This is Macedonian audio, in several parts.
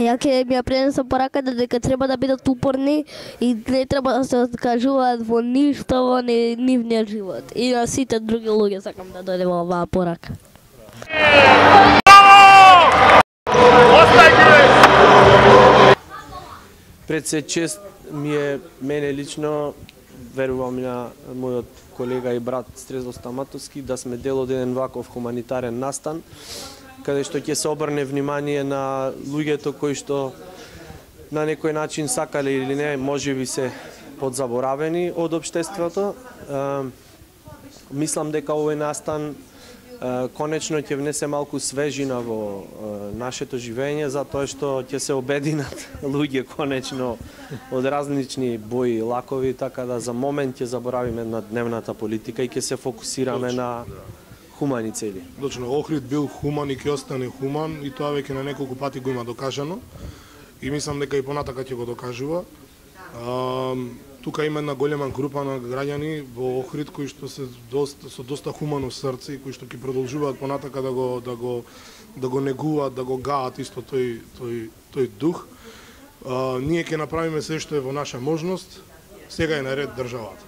Ја ќе ми ја пренесам пораката дека треба да бидат упорни и не треба да се откажуваат во ништо во нивниот живот. И на сите други луѓе сакам да дојде во оваа порака. Пред се чест ми е мене лично, верувам и на мојот колега и брат Стрезо Стаматовски, да сме дел од еден ваков хуманитарен настан, каде што ќе се обрне внимание на луѓето кои што на некој начин сакале или не, можеби се подзаборавени од општеството. Мислам дека овој настан конечно ќе внесе малку свежина во нашето живење, затоа што ќе се обединат луѓе конечно од различни бои и лакови, така да за момент ќе заборавиме на дневната политика и ќе се фокусираме на хумани цели. Точно, Охрид бил хуман и ќе остане хуман и тоа веќе на неколку пати го има докажано и мислам дека и понатака ќе го докажува. Тука има една голема група на граѓани во Охрид кои што се со доста хумано срце и кои што ќе продолжуваат понатака да го негуваат, да го гаат исто тој дух. Ние ќе направиме се што е во наша можност. Сега е на ред државата.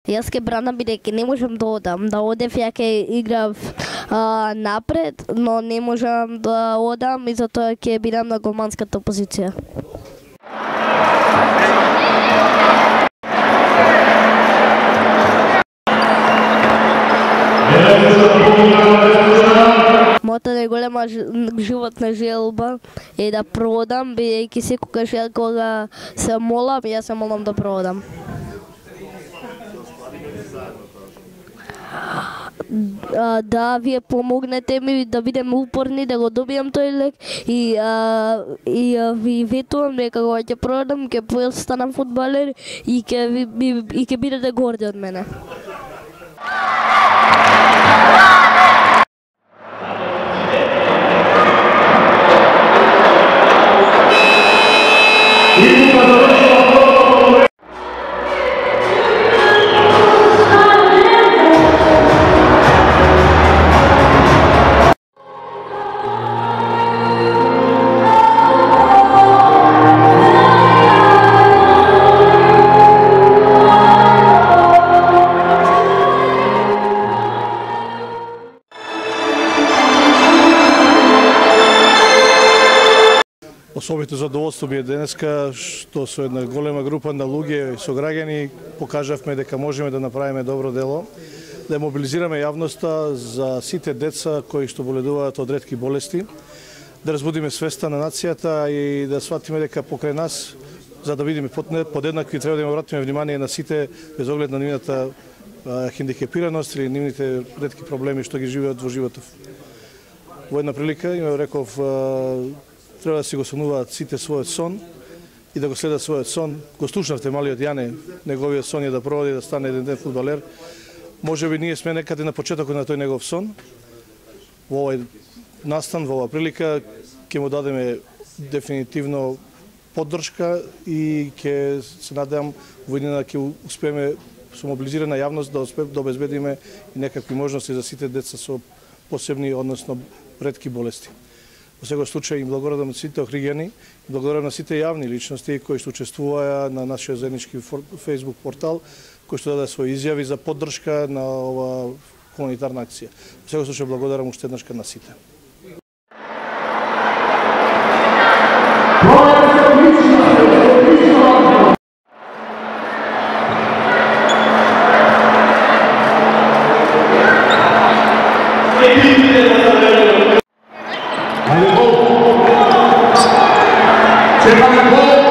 Јас ке бранам бидејќи не можам да одам. Да одев ја ке играв напред, но не можам да одам и затоа ќе бидам на голманската позиција. Мојата најголема животна желба е да проодам, бидејќи секогаш кога се молам, јас се молам да проодам. Да вие помогнете ми да бидем упорни, да го добијам тој лек и ви ветувам дека кога ќе продам, ќе постанам фудбалер и ќе бидете горди од мене. Особено задоволство ми е денеска што со една голема група на луѓе со граѓани покажавме дека можеме да направиме добро дело, да мобилизираме јавноста за сите деца кои што боледуваат од ретки болести, да разбудиме свеста на нацијата и да сватиме дека покрај нас, за да видиме подеднакви, треба да им обратиме внимание на сите без оглед на нивната хендикепираност или нивните ретки проблеми што ги живеат во животот. Во една прилика им реков треба да си го сонуваат сите својот сон и да го следат својот сон. Го слушнавте малиот Јане, неговиот сон е да проводи да стане еден ден фудбалер. Можеби ние сме некаде на почетокот на тој негов сон. Во овој настан, во оваа прилика, ќе му дадеме дефинитивно поддршка и ќе се надевам во иднина ќе успееме со мобилизирана јавност да обезбедиме и некакви можности за сите деца со посебни, односно ретки болести. Во секој случај им благодарам на сите охриѓани, благодарам на сите јавни личности кои што учествуваа на нашиот заеднички Facebook портал, кои што даде своји изјави за поддршка на ова хуманитарна акција. Во секој случај благодарам уште еднаш на сите. Se